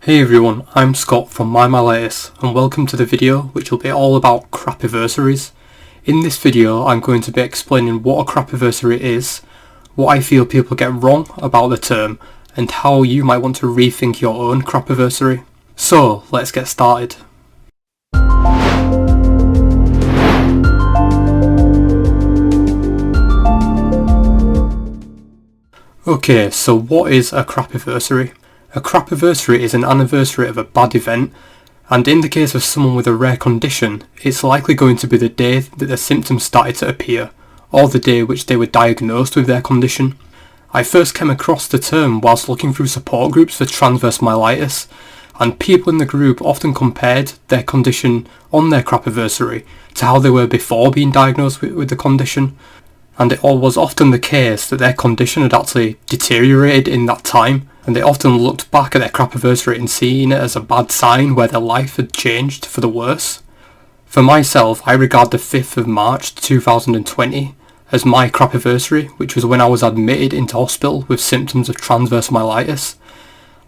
Hey everyone, I'm Scott from Myelitis and welcome to the video which will be all about Crapiversaries. In this video I'm going to be explaining what a Crapiversary is, what I feel people get wrong about the term, and how you might want to rethink your own Crapiversary. So let's get started. Okay, so what is a Crapiversary? A Crapiversary is an anniversary of a bad event, and in the case of someone with a rare condition, it's likely going to be the day that the symptoms started to appear, or the day which they were diagnosed with their condition. I first came across the term whilst looking through support groups for transverse myelitis, and people in the group often compared their condition on their Crapiversary to how they were before being diagnosed with the condition, and it was often the case that their condition had actually deteriorated in that time, and they often looked back at their Crapiversary and seeing it as a bad sign where their life had changed for the worse. For myself, I regard the 5th of March 2020 as my Crapiversary, which was when I was admitted into hospital with symptoms of transverse myelitis.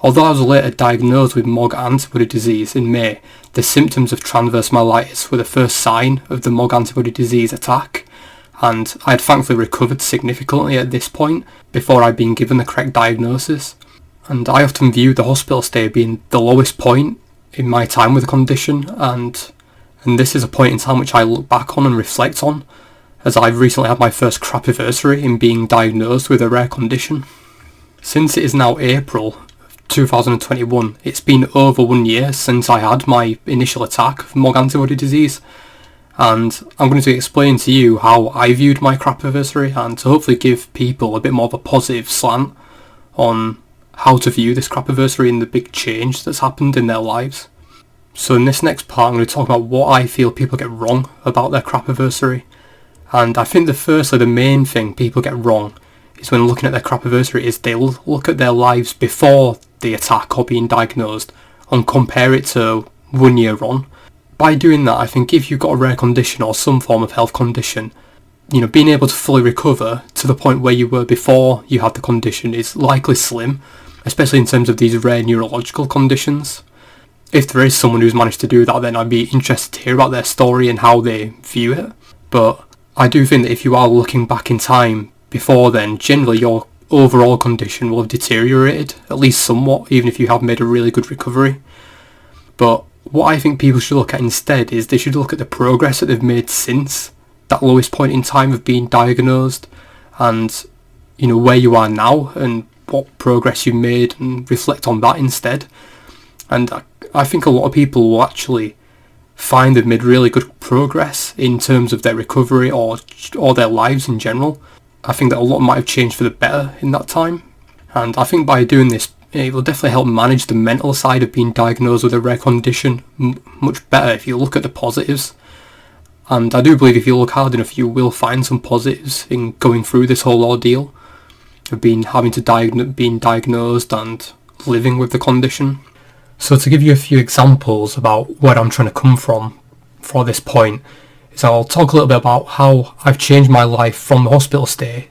Although I was later diagnosed with MOGAD antibody disease in May, the symptoms of transverse myelitis were the first sign of the MOGAD antibody disease attack, and I had thankfully recovered significantly at this point before I'd been given the correct diagnosis. And I often view the hospital stay being the lowest point in my time with the condition, and this is a point in time which I look back on and reflect on, as I've recently had my first Crapiversary in being diagnosed with a rare condition. Since it is now April 2021, it's been over 1 year since I had my initial attack of MOGAD antibody disease, and I'm going to explain to you how I viewed my Crapiversary and to hopefully give people a bit more of a positive slant on how to view this Crapiversary and the big change that's happened in their lives. So in this next part I'm going to talk about what I feel people get wrong about their Crapiversary, and I think the main thing people get wrong is when looking at their Crapiversary is they'll look at their lives before the attack or being diagnosed and compare it to 1 year on. By doing that, I think if you've got a rare condition or some form of health condition, being able to fully recover to the point where you were before you had the condition is likely slim, especially in terms of these rare neurological conditions. If there is someone who's managed to do that, then I'd be interested to hear about their story and how they view it. But I do think that if you are looking back in time before then, generally your overall condition will have deteriorated, at least somewhat, even if you have made a really good recovery. But what I think people should look at instead is they should look at the progress that they've made since that lowest point in time of being diagnosed, and where you are now and what progress you made, and reflect on that instead. And I think a lot of people will actually find they've made really good progress in terms of their recovery or their lives in general. I think that a lot might have changed for the better in that time, and I think by doing this it will definitely help manage the mental side of being diagnosed with a rare condition much better if you look at the positives. And I do believe if you look hard enough you will find some positives in going through this whole ordeal of being diagnosed and living with the condition. So to give you a few examples about where I'm trying to come from for this point, is I'll talk a little bit about how I've changed my life from the hospital stay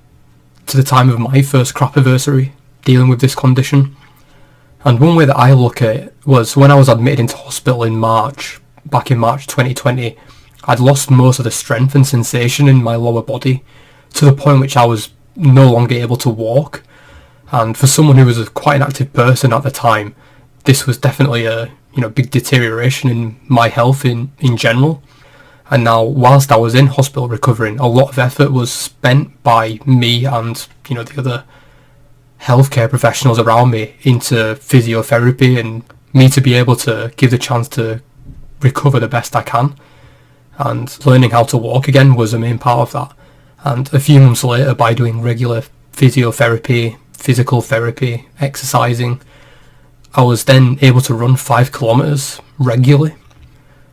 to the time of my first Crapiversary dealing with this condition. And one way that I look at it was when I was admitted into hospital back in March 2020, I'd lost most of the strength and sensation in my lower body to the point which I was no longer able to walk. And for someone who was quite an active person at the time, this was definitely a big deterioration in my health in general. And now, whilst I was in hospital recovering, a lot of effort was spent by me and the other healthcare professionals around me into physiotherapy, and me to be able to give the chance to recover the best I can. And learning how to walk again was a main part of that. And a few months later, by doing regular physiotherapy, physical therapy, exercising, I was then able to run 5 kilometers regularly.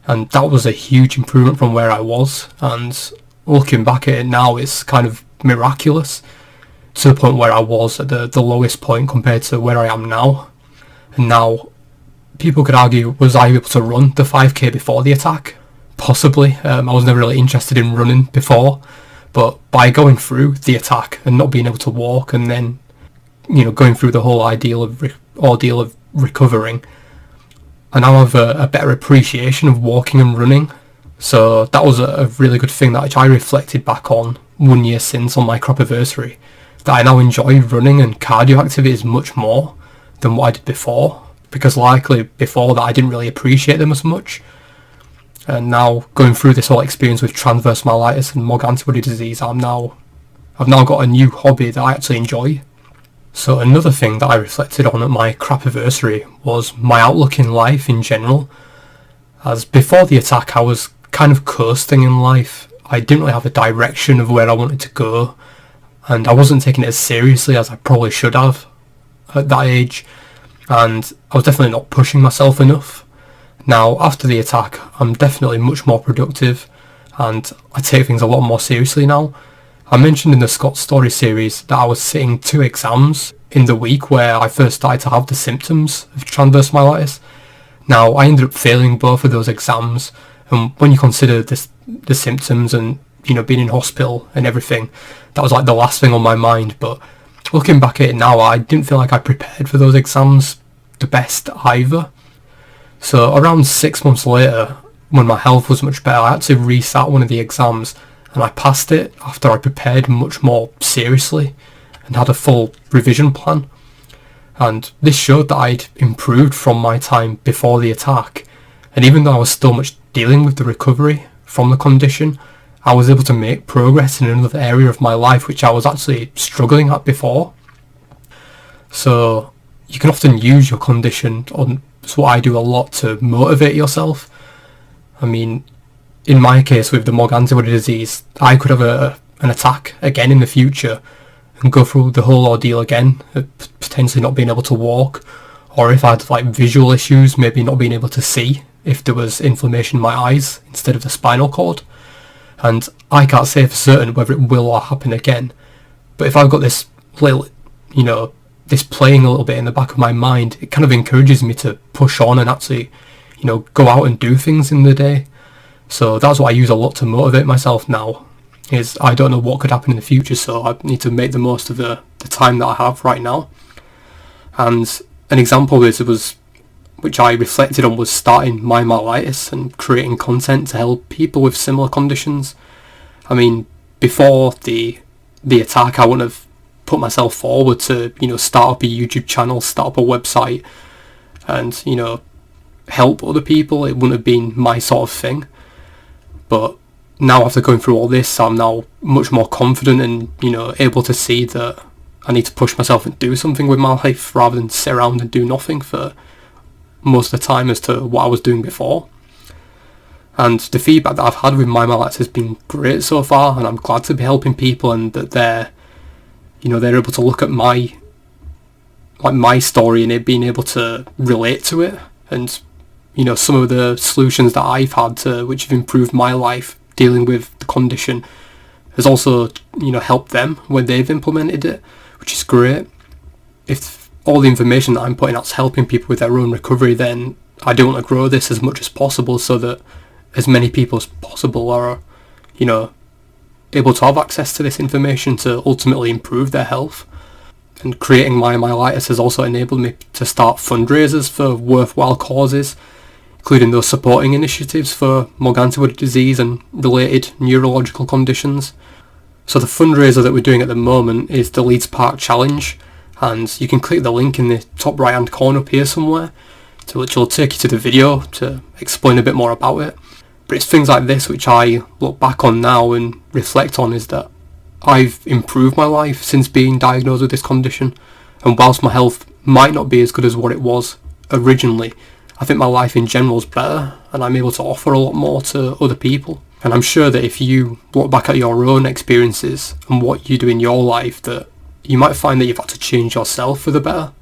And that was a huge improvement from where I was. And looking back at it now, it's kind of miraculous, to the point where I was at the lowest point compared to where I am now. And now, people could argue, was I able to run the 5k before the attack? Possibly. I was never really interested in running before, but by going through the attack and not being able to walk, and then going through the whole ordeal of recovering, I now have a better appreciation of walking and running. So that was a really good thing that I reflected back on 1 year since on my Crapiversary, that I now enjoy running and cardio activities much more than what I did before, because likely before that I didn't really appreciate them as much. And now going through this whole experience with transverse myelitis and MOG antibody disease, I've now got a new hobby that I actually enjoy. So another thing that I reflected on at my Crapiversary was my outlook in life in general. As before the attack I was kind of coasting in life. I didn't really have a direction of where I wanted to go, and I wasn't taking it as seriously as I probably should have at that age, and I was definitely not pushing myself enough. Now after the attack I'm definitely much more productive and I take things a lot more seriously now. I mentioned in the Scott Story series that I was sitting 2 exams in the week where I first started to have the symptoms of transverse myelitis. Now I ended up failing both of those exams, and when you consider the symptoms and being in hospital and everything, that was like the last thing on my mind. But looking back at it now, I didn't feel like I prepared for those exams the best either. So around 6 months later, when my health was much better, I actually resat one of the exams and I passed it after I prepared much more seriously and had a full revision plan. And this showed that I'd improved from my time before the attack, and even though I was still much dealing with the recovery from the condition, I was able to make progress in another area of my life which I was actually struggling at before. So you can often use your condition, that's what I do a lot, to motivate yourself. I mean, in my case with the MOG antibody disease, I could have an attack again in the future and go through the whole ordeal again, potentially not being able to walk, or if I had like visual issues, maybe not being able to see if there was inflammation in my eyes instead of the spinal cord. And I can't say for certain whether it will or happen again, but if I've got this little, this playing a little bit in the back of my mind, it kind of encourages me to push on and actually, go out and do things in the day. So that's what I use a lot to motivate myself now, is I don't know what could happen in the future, so I need to make the most of the time that I have right now. And an example of this which I reflected on, was starting my Myelitis and creating content to help people with similar conditions. I mean, before the attack, I wouldn't have put myself forward to, start up a YouTube channel, start up a website, and, help other people. It wouldn't have been my sort of thing. But now after going through all this, I'm now much more confident and, able to see that I need to push myself and do something with my life rather than sit around and do nothing for most of the time as to what I was doing before. And the feedback that I've had with my Myelitis has been great so far, and I'm glad to be helping people, and that they're able to look at my story and it being able to relate to it, and some of the solutions that I've had which have improved my life dealing with the condition has also helped them when they've implemented it, which is great. If all the information that I'm putting out is helping people with their own recovery, then I do want to grow this as much as possible so that as many people as possible are able to have access to this information to ultimately improve their health. And creating my Myelitis has also enabled me to start fundraisers for worthwhile causes, including those supporting initiatives for MOG antibody disease and related neurological conditions. So the fundraiser that we're doing at the moment is the Leeds Park Challenge, and you can click the link in the top right hand corner up here somewhere, which will take you to the video to explain a bit more about it. But it's things like this which I look back on now and reflect on, is that I've improved my life since being diagnosed with this condition, and whilst my health might not be as good as what it was originally, I think my life in general is better, and I'm able to offer a lot more to other people. And I'm sure that if you look back at your own experiences and what you do in your life, that you might find that you've had to change yourself for the better.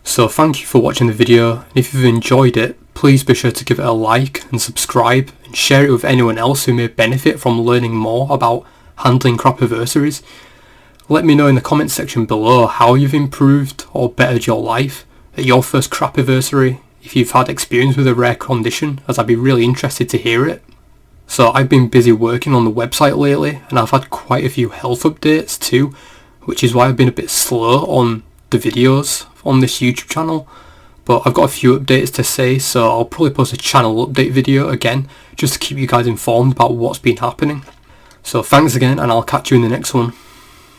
So thank you for watching the video, and if you've enjoyed it, please be sure to give it a like and subscribe, and share it with anyone else who may benefit from learning more about handling Crapiversaries. Let me know in the comments section below how you've improved or bettered your life at your first Crapiversary, if you've had experience with a rare condition, as I'd be really interested to hear it. So I've been busy working on the website lately, and I've had quite a few health updates too, which is why I've been a bit slow on the videos on this YouTube channel. but I've got a few updates to say, so I'll probably post a channel update video again, just to keep you guys informed about what's been happening. So thanks again, and I'll catch you in the next one.